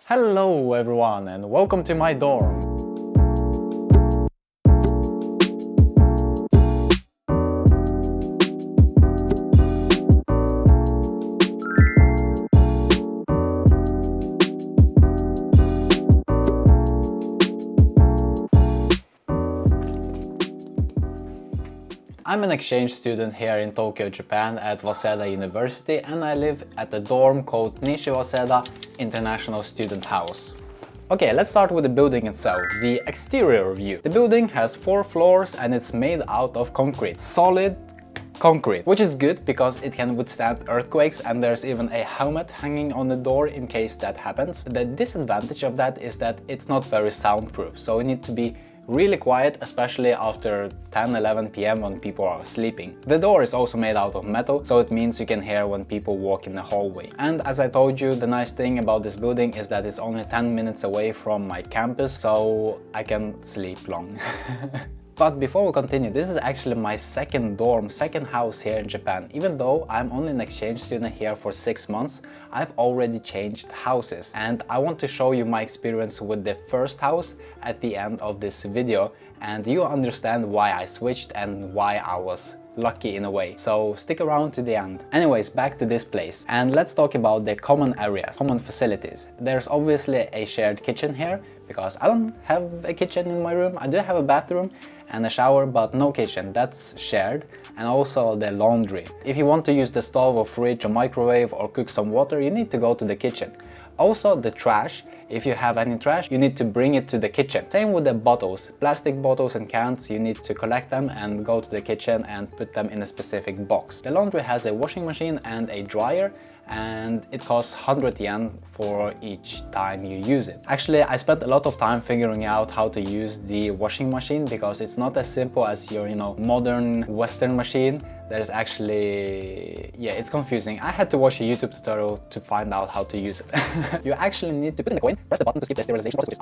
Hello everyone and welcome to my dorm. I'm an exchange student here in Tokyo, Japan at Waseda University, and I live at a dorm called Nishi Waseda International Student House. Okay, let's start with the building itself, the exterior view. The building has 4 floors and it's made out of concrete, solid concrete, which is good because it can withstand earthquakes, and there's even a helmet hanging on the door in case that happens. The disadvantage of that is that it's not very soundproof, so you need to be really quiet, especially after 10-11 p.m. when people are sleeping. The door is also made out of metal, so it means you can hear when people walk in the hallway. And as I told you, the nice thing about this building is that it's only 10 minutes away from my campus, so I can sleep long. But before we continue, this is actually my second dorm, second house here in Japan. Even though I'm only an exchange student here for 6 months, I've already changed houses. And I want to show you my experience with the first house at the end of this video. And you understand why I switched and why I was lucky in a way. So stick around to the end. Anyways, back to this place. And let's talk about the common areas, common facilities. There's obviously a shared kitchen here, because I don't have a kitchen in my room. I do have a bathroom and a shower, but no kitchen, that's shared. And also the laundry. If you want to use the stove or fridge or microwave or cook some water, you need to go to the kitchen. Also the trash, if you have any trash, you need to bring it to the kitchen. Same with the bottles, plastic bottles and cans, you need to collect them and go to the kitchen and put them in a specific box. The laundry has a washing machine and a dryer, and it costs 100 yen for each time you use it. Actually, I spent a lot of time figuring out how to use the washing machine, because it's not as simple as your, modern Western machine. There's actually, it's confusing. I had to watch a YouTube tutorial to find out how to use it. You actually need to put in the coin, press the button to skip the sterilization process,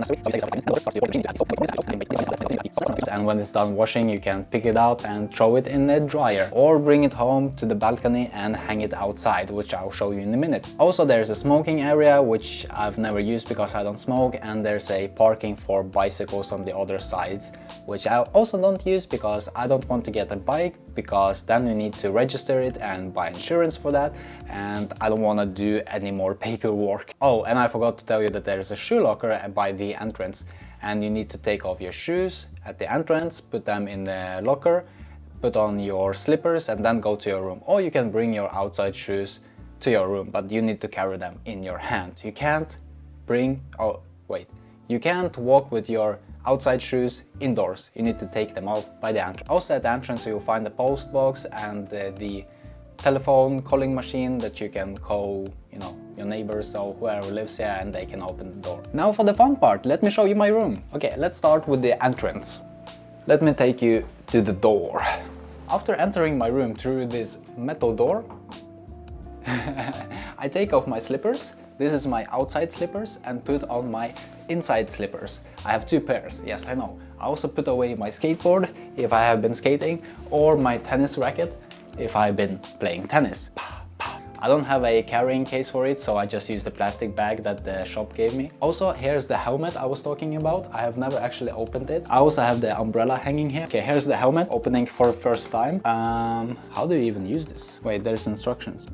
and when it's done washing, you can pick it up and throw it in the dryer, or bring it home to the balcony and hang it outside, which I'll show you in a minute. Also, there's a smoking area, which I've never used because I don't smoke, and there's a parking for bicycles on the other sides, which I also don't use because I don't want to get a bike, because then you need to register it and buy insurance for that, and I don't want to do any more paperwork. Oh, and I forgot to tell you that there's a shoe locker by the entrance, and you need to take off your shoes at the entrance, put them in the locker, put on your slippers, and then go to your room. Or you can bring your outside shoes to your room, but you need to carry them in your hand. You can't you can't walk with your outside shoes indoors. You need to take them out by the entrance. Also at the entrance you'll find the post box and the telephone calling machine that you can call, your neighbors or whoever lives here, and they can open the door. Now for the fun part, let me show you my room. Okay, let's start with the entrance. Let me take you to the door. After entering my room through this metal door, I take off my slippers. This is my outside slippers, and put on my inside slippers. I have 2 pairs, yes I know. I also put away my skateboard if I have been skating, or my tennis racket if I've been playing tennis. I don't have a carrying case for it, so I just use the plastic bag that the shop gave me. Also, here's the helmet I was talking about. I have never actually opened it. I also have the umbrella hanging here. Okay, here's the helmet, opening for the first time. How do you even use this? Wait, there's instructions.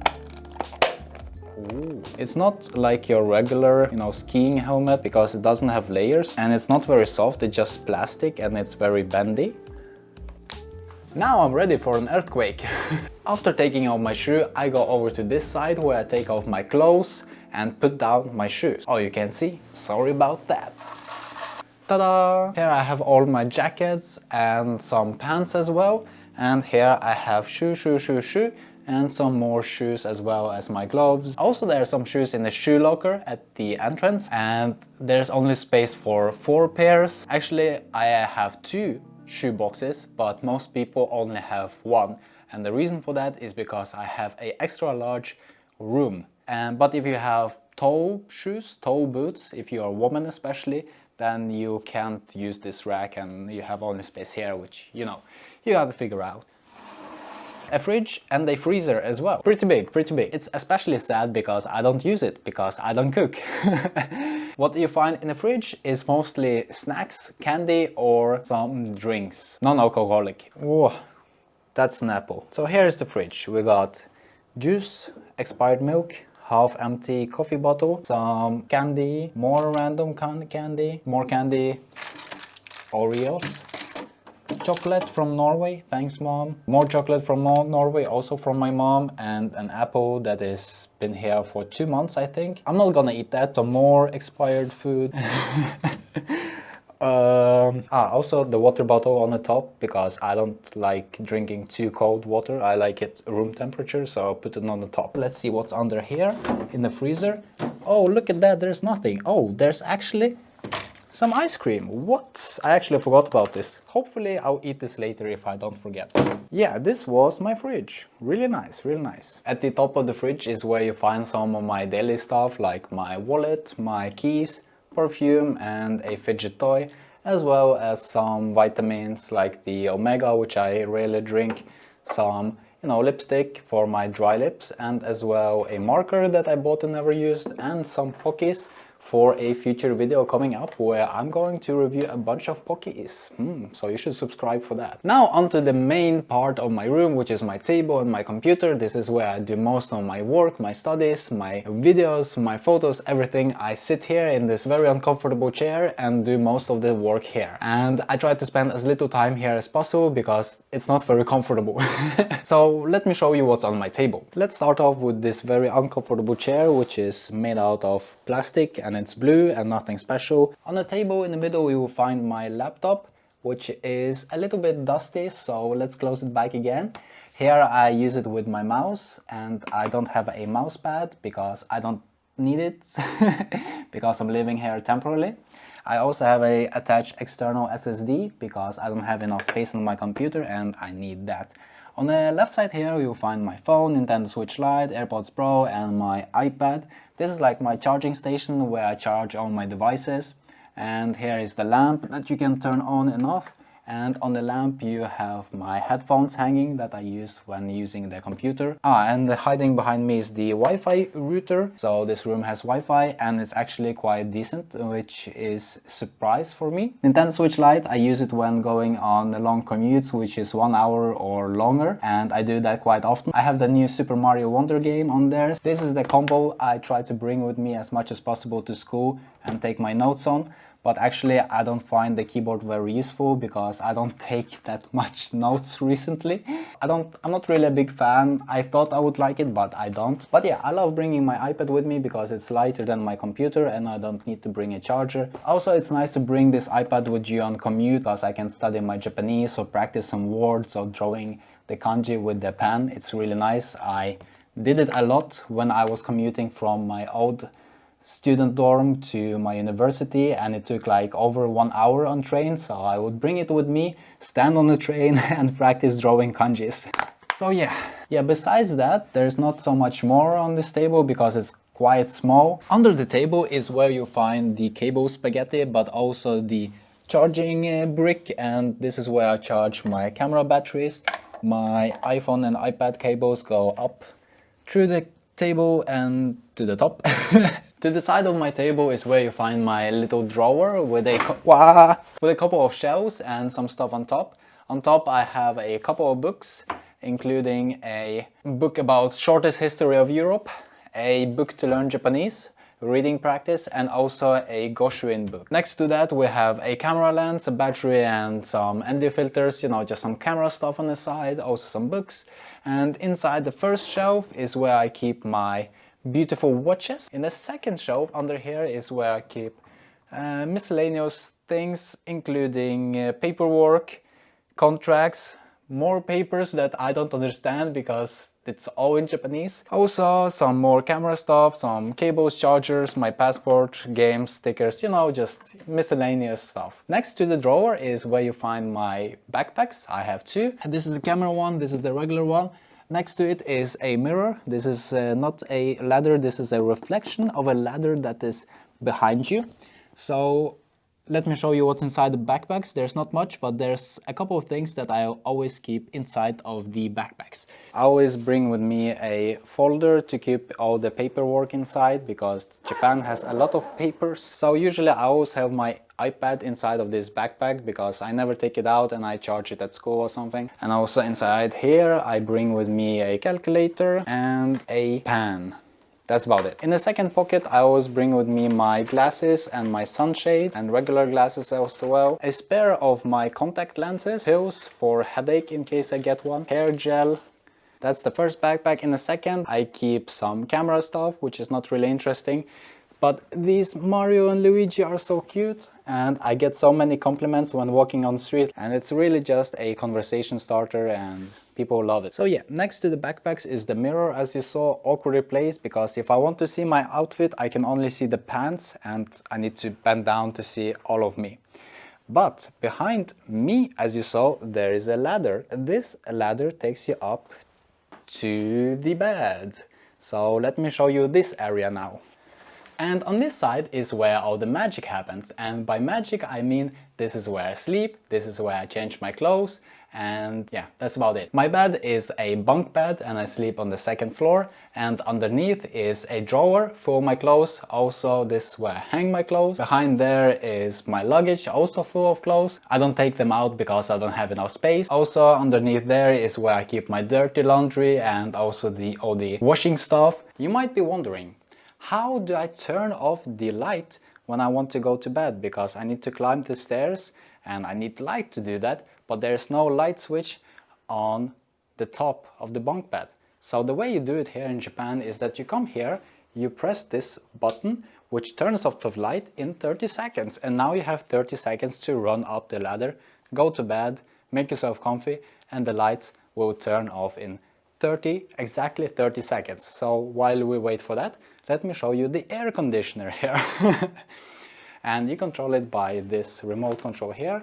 Ooh. It's not like your regular, skiing helmet, because it doesn't have layers, and it's not very soft, it's just plastic and it's very bendy. Now I'm ready for an earthquake. After taking off my shoe, I go over to this side where I take off my clothes and put down my shoes. Oh, you can see? Sorry about that. Ta-da! Here I have all my jackets and some pants as well. And here I have shoe, and some more shoes as well as my gloves. Also, there are some shoes in the shoe locker at the entrance, and there's only space for 4 pairs. Actually, I have 2 shoe boxes, but most people only have 1. And the reason for that is because I have an extra large room. But if you have toe shoes, toe boots, if you're a woman especially, then you can't use this rack and you have only space here, which, you have to figure out. a fridge and a freezer as well. Pretty big, pretty big. It's especially sad because I don't use it, because I don't cook. What you find in the fridge is mostly snacks, candy, or some drinks. Non-alcoholic. Whoa, that's an apple. So here's the fridge. We got juice, expired milk, half empty coffee bottle, some candy, more random candy, more candy, Oreos, chocolate from Norway, thanks mom, more chocolate from Norway, also from my mom, and an apple that has been here for 2 months, I think. I'm not gonna eat that. Some more expired food. Also the water bottle on the top, because I don't like drinking too cold water. I like it room temperature, so I'll put it on the top. Let's see what's under here in the freezer. Oh, look at that, there's nothing. Oh, there's actually some ice cream. What? I actually forgot about this. Hopefully I'll eat this later if I don't forget. Yeah, this was my fridge. Really nice, really nice. At the top of the fridge is where you find some of my daily stuff, like my wallet, my keys, perfume, and a fidget toy, as well as some vitamins like the Omega, which I rarely drink, some lipstick for my dry lips, and as well a marker that I bought and never used, and some Pockies for a future video coming up where I'm going to review a bunch of Pockies. So you should subscribe for that. Now onto the main part of my room, which is my table and my computer. This is where I do most of my work, my studies, my videos, my photos, everything. I sit here in this very uncomfortable chair and do most of the work here. And I try to spend as little time here as possible because it's not very comfortable. So let me show you what's on my table. Let's start off with this very uncomfortable chair, which is made out of plastic and it's blue and nothing special. On the table in the middle you will find my laptop, which is a little bit dusty, so let's close it back again. Here I use it with my mouse, and I don't have a mouse pad because I don't need it because I'm living here temporarily. I also have a attached external SSD because I don't have enough space on my computer and I need that. On the left side here you'll find my phone, Nintendo Switch Lite, AirPods Pro, and my iPad. This is like my charging station where I charge all my devices. And here is the lamp that you can turn on and off. And on the lamp you have my headphones hanging that I use when using the computer. And hiding behind me is the Wi-Fi router. So this room has Wi-Fi and it's actually quite decent, which is a surprise for me. Nintendo Switch Lite, I use it when going on long commutes, which is 1 hour or longer, and I do that quite often. I have the new Super Mario Wonder game on there. This is the combo I try to bring with me as much as possible to school and take my notes on. But actually I don't find the keyboard very useful because I don't take that much notes recently. I'm not really a big fan. I thought I would like it, but I don't. But yeah, I love bringing my iPad with me because it's lighter than my computer and I don't need to bring a charger. Also, it's nice to bring this iPad with you on commute because I can study my Japanese or practice some words or drawing the kanji with the pen. It's really nice. I did it a lot when I was commuting from my old student dorm to my university, and it took like over 1 hour on train, so I would bring it with me, stand on the train and practice drawing kanjis. So yeah, besides that there's not so much more on this table because it's quite small. Under the table is where you find the cable spaghetti, but also the charging brick, and this is where I charge my camera batteries. My iPhone and iPad cables go up through the table and to the top. To the side of my table is where you find my little drawer with a couple of shelves and some stuff on top. On top I have a couple of books, including a book about shortest history of Europe, a book to learn Japanese, reading practice, and also a Goshuin book. Next to that we have a camera lens, a battery, and some ND filters, just some camera stuff on the side, also some books. And inside the first shelf is where I keep my beautiful watches. In the second shelf under here is where I keep miscellaneous things, including paperwork, contracts, more papers that I don't understand because it's all in Japanese. Also some more camera stuff, some cables, chargers, my passport, games, stickers, just miscellaneous stuff. Next to the drawer is where you find my backpacks. I have two. This is the camera one, this is the regular one. Next to it is a mirror. This is not a ladder, this is a reflection of a ladder that is behind you. So Let me show you what's inside the backpacks. There's not much, but there's a couple of things that I always keep inside of the backpacks. I always bring with me a folder to keep all the paperwork inside because Japan has a lot of papers. So usually I always have my iPad inside of this backpack because I never take it out and I charge it at school or something. And also inside here I bring with me a calculator and a pen. That's about it. In the second pocket, I always bring with me my glasses and my sunshade and regular glasses as well. A spare of my contact lenses, pills for headache in case I get one, hair gel. That's the first backpack. In the second, I keep some camera stuff, which is not really interesting. But these Mario and Luigi are so cute and I get so many compliments when walking on the street, and it's really just a conversation starter and people love it. So yeah, next to the backpacks is the mirror, as you saw, awkwardly placed because if I want to see my outfit I can only see the pants and I need to bend down to see all of me. But behind me, as you saw, there is a ladder. This ladder takes you up to the bed. So let me show you this area now. And on this side is where all the magic happens, and by magic I mean this is where I sleep, this is where I change my clothes, and yeah, that's about it. My bed is a bunk bed and I sleep on the second floor, and underneath is a drawer full of my clothes. Also, this is where I hang my clothes. Behind there is my luggage, also full of clothes. I don't take them out because I don't have enough space. Also underneath there is where I keep my dirty laundry and also all the washing stuff. You might be wondering, how do I turn off the light when I want to go to bed? Because I need to climb the stairs and I need light to do that, but there's no light switch on the top of the bunk bed. So the way you do it here in Japan is that you come here, you press this button which turns off the light in 30 seconds, and now you have 30 seconds to run up the ladder, go to bed, make yourself comfy, and the lights will turn off in exactly 30 seconds. So while we wait for that, let me show you the air conditioner here. And you control it by this remote control here.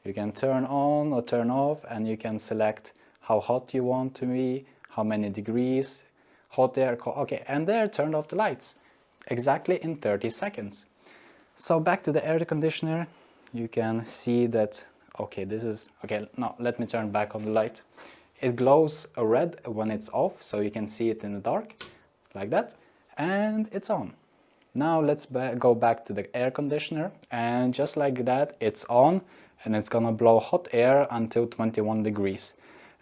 You can turn on or turn off, and you can select how hot you want to be, how many degrees, hot air, okay, and there turned off the lights exactly in 30 seconds. So back to the air conditioner, you can see that, okay, no, let me turn back on the light. It glows red when it's off, so you can see it in the dark, like that, and it's on. Now let's go back to the air conditioner, and just like that, it's on, and it's gonna blow hot air until 21 degrees.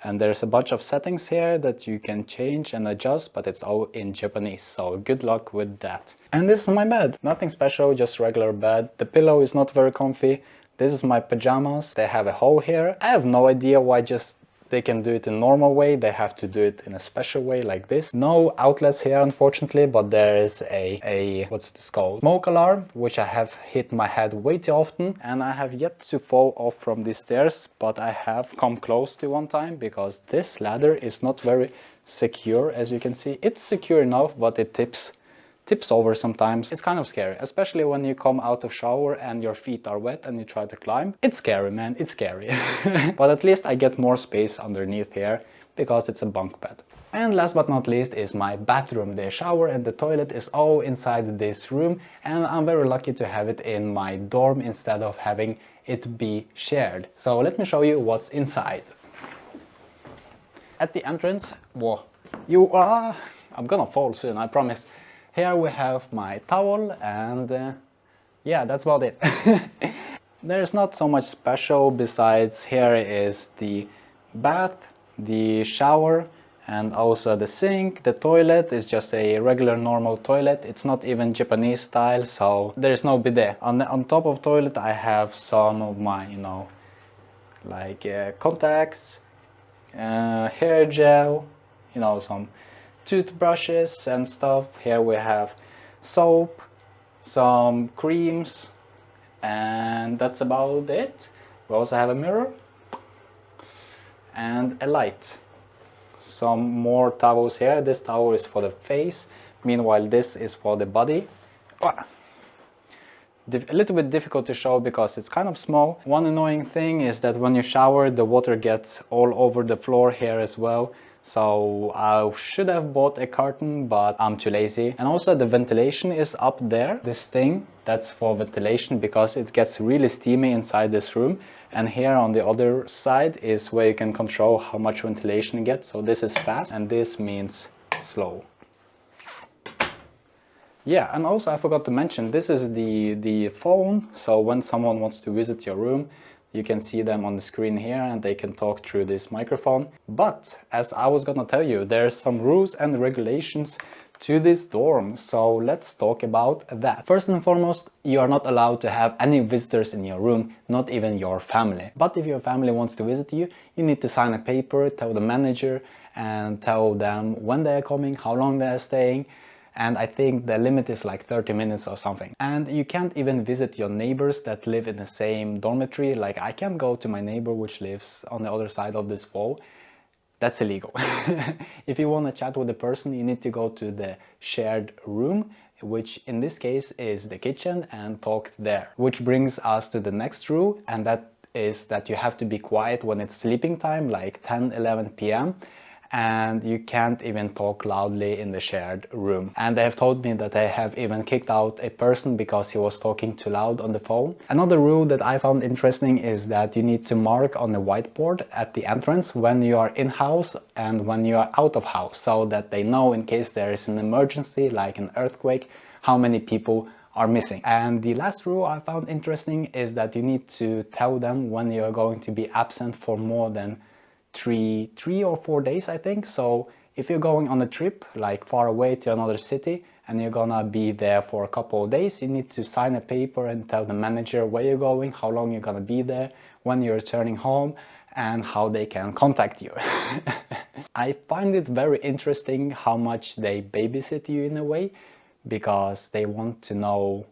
And there's a bunch of settings here that you can change and adjust, but it's all in Japanese, so good luck with that. And this is my bed. Nothing special, just regular bed. The pillow is not very comfy. This is my pajamas. They have a hole here. I have no idea why they can do it in a normal way. They have to do it in a special way like this. No outlets here, unfortunately, but there is what's this called? Smoke alarm, which I have hit my head way too often, and I have yet to fall off from these stairs, but I have come close to one time because this ladder is not very secure, as you can see. It's secure enough, but it tips over sometimes. It's kind of scary, especially when you come out of shower and your feet are wet and you try to climb. It's scary, man, it's scary. But at least I get more space underneath here because it's a bunk bed. And last but not least is my bathroom. The shower and the toilet is all inside this room, and I'm very lucky to have it in my dorm instead of having it be shared. So let me show you what's inside. At the entrance, whoa, I'm gonna fall soon, I promise. Here we have my towel, and yeah, that's about it. There's not so much special besides here is the bath, the shower, and also the sink. The toilet is just a regular normal toilet. It's not even Japanese style, so there's no bidet. On top of toilet I have some of my, like contacts, hair gel, some toothbrushes and stuff. Here we have soap, some creams, and that's about it. We also have a mirror and a light. Some more towels here. This towel is for the face, meanwhile this is for the body. A little bit difficult to show because it's kind of small. One annoying thing is that when you shower, the water gets all over the floor here as well. So I should have bought a curtain, but I'm too lazy. And also the ventilation is up there. This thing, that's for ventilation because it gets really steamy inside this room. And here on the other side is where you can control how much ventilation you get. So this is fast and this means slow. Yeah, and also I forgot to mention, this is the phone. So when someone wants to visit your room, you can see them on the screen here and they can talk through this microphone. But as I was gonna tell you, there's some rules and regulations to this dorm. So let's talk about that. First and foremost, you are not allowed to have any visitors in your room, not even your family. But if your family wants to visit you, you need to sign a paper, tell the manager and tell them when they're coming, how long they're staying. And I think the limit is like 30 minutes or something. And you can't even visit your neighbors that live in the same dormitory. Like I can't go to my neighbor which lives on the other side of this wall. That's illegal. If you want to chat with a person, you need to go to the shared room, which in this case is the kitchen, and talk there. Which brings us to the next rule, and that is that you have to be quiet when it's sleeping time, like 10-11 p.m. and you can't even talk loudly in the shared room. And they have told me that they have even kicked out a person because he was talking too loud on the phone. Another rule that I found interesting is that you need to mark on the whiteboard at the entrance when you are in-house and when you are out of house, so that they know in case there is an emergency like an earthquake, how many people are missing. And the last rule I found interesting is that you need to tell them when you're going to be absent for more than three or 4 days, I think. So if you're going on a trip like far away to another city and you're gonna be there for a couple of days, you need to sign a paper and tell the manager where you're going, how long you're gonna be there, when you're returning home, and how they can contact you. I find it very interesting how much they babysit you in a way, because they want to know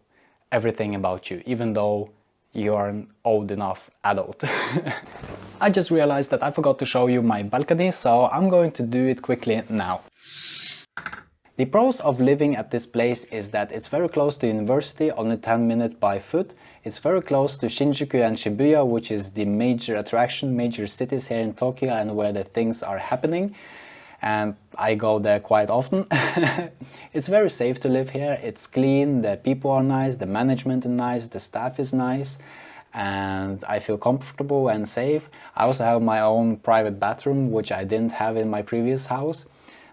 everything about you, even though you are an old enough adult. I just realized that I forgot to show you my balcony, so I'm going to do it quickly now. The pros of living at this place is that it's very close to university, only 10 minutes by foot. It's very close to Shinjuku and Shibuya, which is the major attraction, major cities here in Tokyo and where the things are happening. And I go there quite often. It's very safe to live here. It's clean, the people are nice, the management is nice, the staff is nice, and I feel comfortable and safe. I also have my own private bathroom, which I didn't have in my previous house.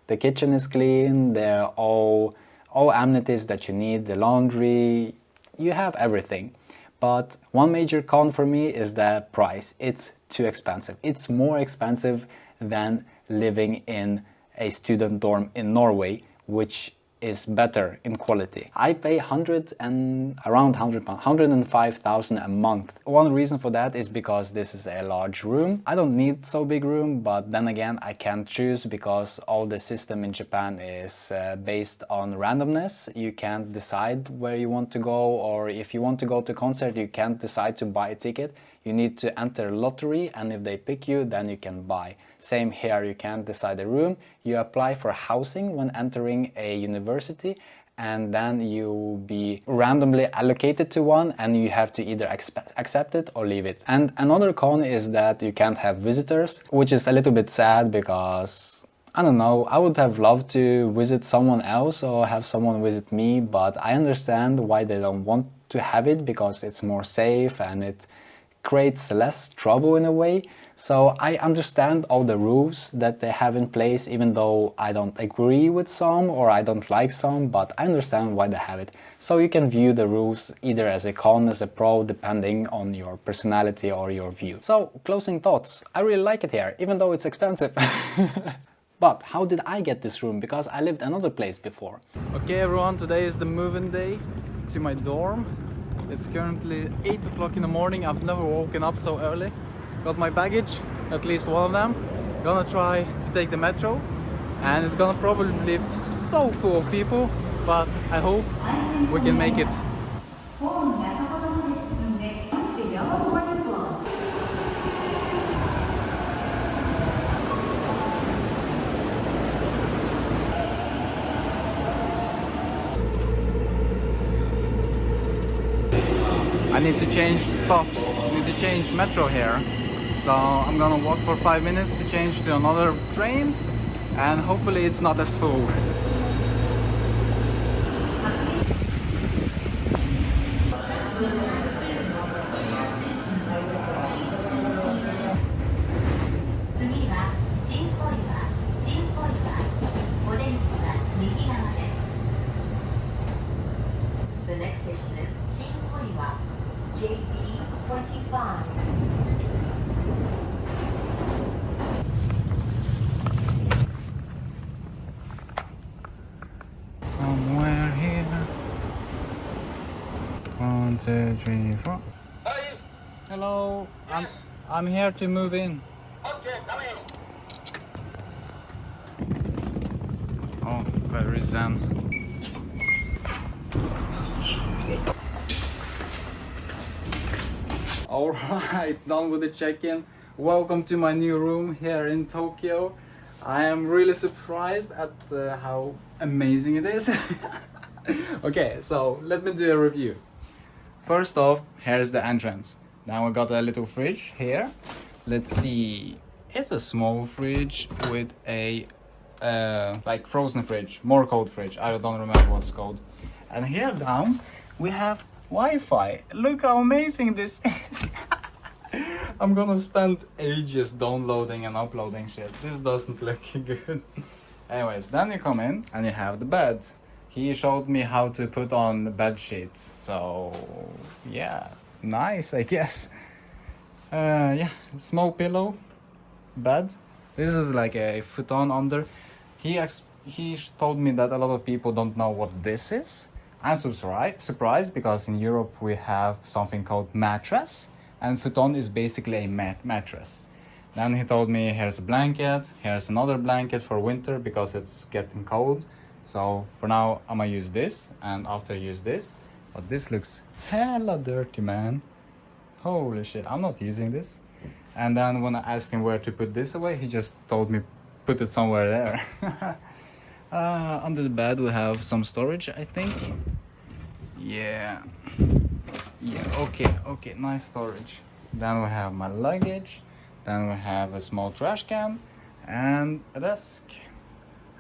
The kitchen is clean, there are all amenities that you need, the laundry, you have everything. But one major con for me is the price. It's too expensive. It's more expensive than living in a student dorm in Norway, which is better in quality. I pay around £100, 105,000 a month. One reason for that is because this is a large room. I don't need so big room, but then again I can't choose because all the system in Japan is based on randomness. You can't decide where you want to go, or if you want to go to a concert you can't decide to buy a ticket. You need to enter lottery, and if they pick you, then you can buy. Same here, you can't decide a room. You apply for housing when entering a university, and then you'll be randomly allocated to one, and you have to either accept it or leave it. And another con is that you can't have visitors, which is a little bit sad because, I don't know, I would have loved to visit someone else or have someone visit me, but I understand why they don't want to have it, because it's more safe and it creates less trouble in a way. So I understand all the rules that they have in place, even though I don't agree with some or I don't like some, but I understand why they have it. So you can view the rules either as a con, as a pro, depending on your personality or your view. So closing thoughts, I really like it here, even though it's expensive. But how did I get this room? Because I lived another place before. Okay everyone, today is the move-in day to my dorm. It's currently 8 o'clock in the morning. I've never woken up so early. Got my baggage, at least one of them. Gonna try to take the metro, and it's gonna probably be so full of people, but I hope we can make it. I need to change stops, I need to change metro here. So I'm gonna walk for 5 minutes to change to another train, and hopefully it's not as full. The next station is Shinkoiwa, JB 25. Somewhere here. 1, 2, 3, 4. Hi. Hello, Yes. I'm here to move in. Okay, come in. Oh, very zen. Alright, done with the check-in. Welcome to my new room here in Tokyo. I am really surprised at how amazing it is. Okay, so let me do a review. First off, here's the entrance. Now we got a little fridge here. Let's see. It's a small fridge with a like frozen fridge, more cold fridge. I don't remember what's called. And here down we have Wi-Fi. Look how amazing this is. I'm gonna spend ages downloading and uploading shit. This doesn't look good. Anyways, then you come in and you have the bed. He showed me how to put on bed sheets. So yeah, nice, I guess. Yeah, small pillow, bed. This is like a futon under. He told me that a lot of people don't know what this is. I'm surprised because in Europe we have something called mattress, and futon is basically a mattress. Then he told me here's a blanket, here's another blanket for winter because it's getting cold. So for now I'm gonna use this, and after I use this, but this looks hella dirty, man. Holy shit, I'm not using this. And then when I asked him where to put this away, he just told me put it somewhere there. Under the bed we have some storage, I think. Yeah, okay, nice storage. Then we have my luggage, then we have a small trash can and a desk.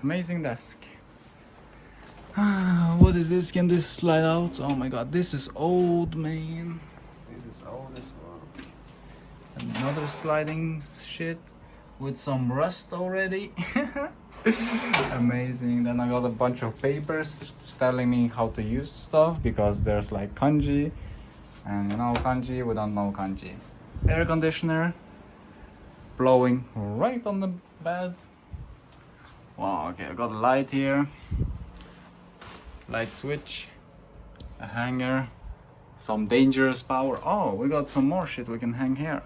Amazing desk. What is this? Can this slide out? Oh my god, this is old, man. This is old as fuck. Another sliding shit with some rust already. Amazing. Then I got a bunch of papers telling me how to use stuff because there's like kanji, and you know kanji, we don't know kanji. Air conditioner blowing right on the bed. Wow, okay, I got a light here, light switch, a hanger, some dangerous power. Oh, we got some more shit we can hang here.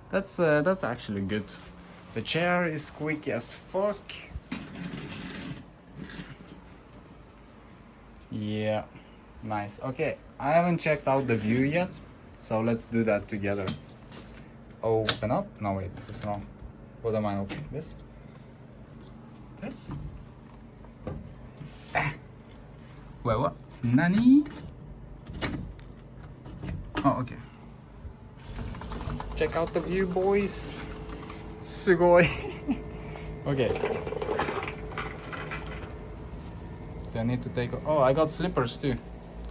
That's actually good. The chair is squeaky as fuck. Yeah, nice. Okay, I haven't checked out the view yet, so let's do that together. Open up. No, wait, this is wrong. What am I opening? This? This? Wait, what? Nani? Oh, okay. Check out the view, boys. Sugoi. Okay. Do I need to take... Oh, I got slippers too.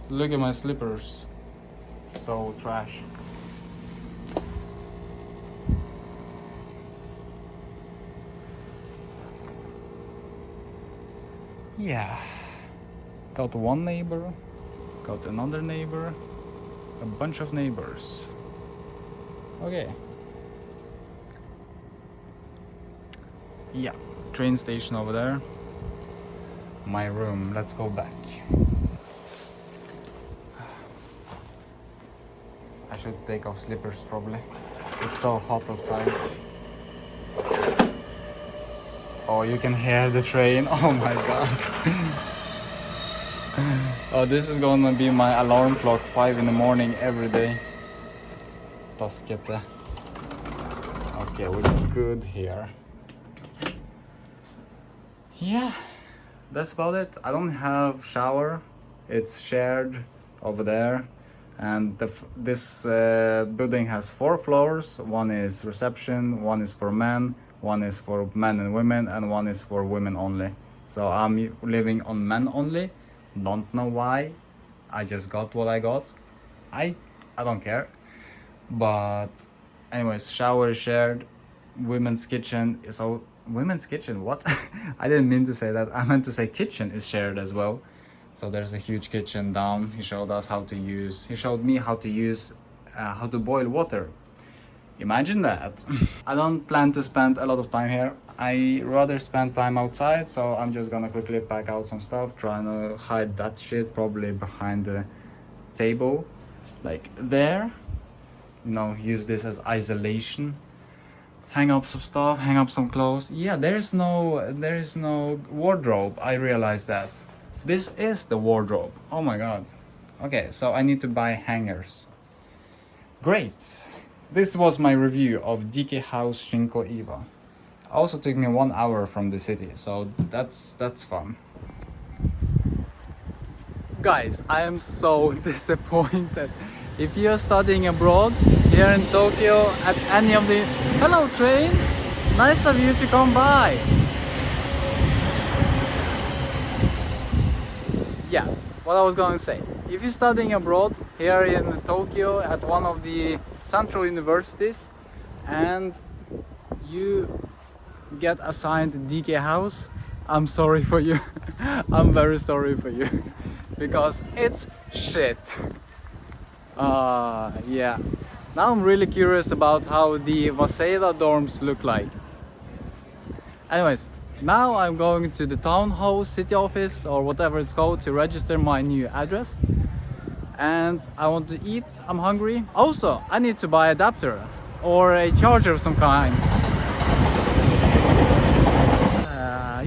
Look at my slippers. So trash. Yeah. Got one neighbor. Got another neighbor. A bunch of neighbors. Okay. Yeah. Train station over there. My room. Let's go back. I should take off slippers probably. It's so hot outside. Oh, you can hear the train. Oh my god. Oh, this is gonna be my alarm clock, 5 in the morning every day. Taskete. Okay, we're good here. Yeah, that's about it. I don't have shower. It's shared over there. And this building has 4 floors. One is reception, one is for men, One is for men and women, and one is for women only. So I'm living on men only. Don't know why. I just got what I got. I don't care. But anyways, shower is shared. Women's kitchen is all. Women's kitchen? What? I didn't mean to say that. I meant to say kitchen is shared as well. So there's a huge kitchen down. He showed us how to use. He showed me how to use, how to boil water. Imagine that. I don't plan to spend a lot of time here. I rather spend time outside, so I'm just gonna quickly pack out some stuff, trying to hide that shit probably behind the table, like there. You know, use this as isolation. Hang up some stuff, hang up some clothes. Yeah, there is no wardrobe. I realized that. This is the wardrobe. Oh my god. Okay, so I need to buy hangers. Great. This was my review of DK House Shinko Iwa. Also took me 1 hour from the city, so that's fun. Guys, I am so disappointed. If you're studying abroad here in Tokyo at any of the... Hello train! Nice of you to come by! Yeah, what I was going to say. If you're studying abroad here in Tokyo at one of the central universities and you get assigned DK house, I'm sorry for you. I'm very sorry for you because it's shit. Yeah. Now I'm really curious about how the Waseda dorms look like. Anyways, now I'm going to the town hall, city office or whatever it's called to register my new address. And I want to eat, I'm hungry. Also, I need to buy an adapter or a charger of some kind.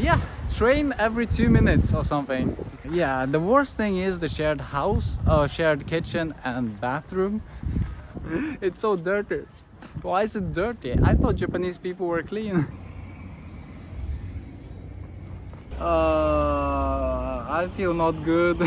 Yeah, train every 2 minutes or something. Yeah, the worst thing is the shared house, shared kitchen and bathroom. It's so dirty. Why is it dirty? I thought Japanese people were clean. I feel not good.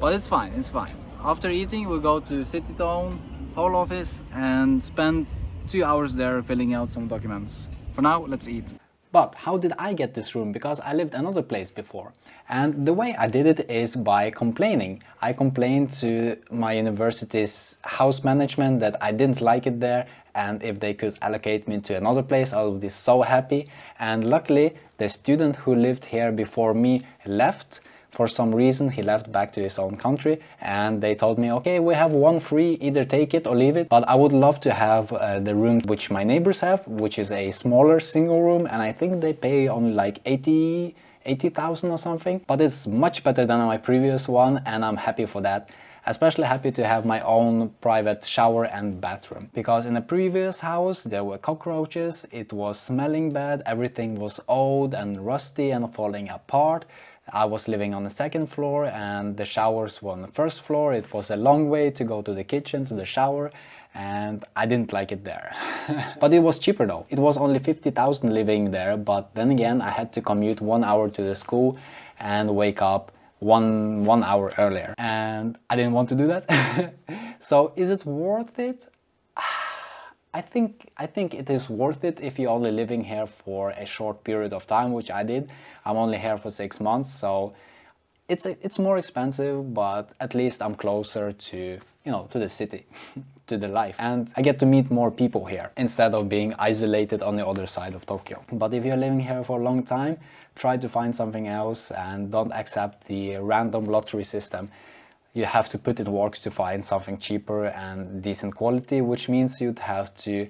But it's fine, it's fine. After eating, we'll go to City Town Hall office and spend 2 hours there filling out some documents. For now, let's eat. But how did I get this room? Because I lived another place before. And the way I did it is by complaining. I complained to my university's house management that I didn't like it there, and if they could allocate me to another place, I would be so happy. And luckily, the student who lived here before me left. For some reason, he left back to his own country, and they told me, okay, we have one free, either take it or leave it. But I would love to have the room which my neighbors have, which is a smaller single room, and I think they pay only like 80,000 or something. But it's much better than my previous one, and I'm happy for that. Especially happy to have my own private shower and bathroom. Because in the previous house there were cockroaches, it was smelling bad, everything was old and rusty and falling apart. I was living on the second floor and the showers were on the first floor. It was a long way to go to the kitchen, to the shower, and I didn't like it there. But it was cheaper though. It was only 50,000 living there, but then again I had to commute 1 hour to the school and wake up one hour earlier, and I didn't want to do that. So is it worth it? I think it is worth it if you're only living here for a short period of time, which I did. I'm only here for 6 months, so it's more expensive, but at least I'm closer to, you know, to the city, to the life, and I get to meet more people here instead of being isolated on the other side of Tokyo. But if you're living here for a long time, try to find something else and don't accept the random lottery system. You have to put in work to find something cheaper and decent quality, which means you'd have to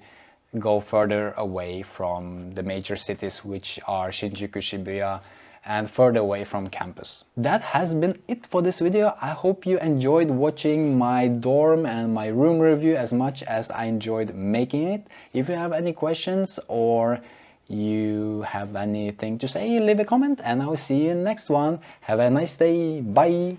go further away from the major cities, which are Shinjuku, Shibuya, and further away from campus. That has been it for this video. I hope you enjoyed watching my dorm and my room review as much as I enjoyed making it. If you have any questions or you have anything to say, leave a comment and I will see you in the next one. Have a nice day. Bye.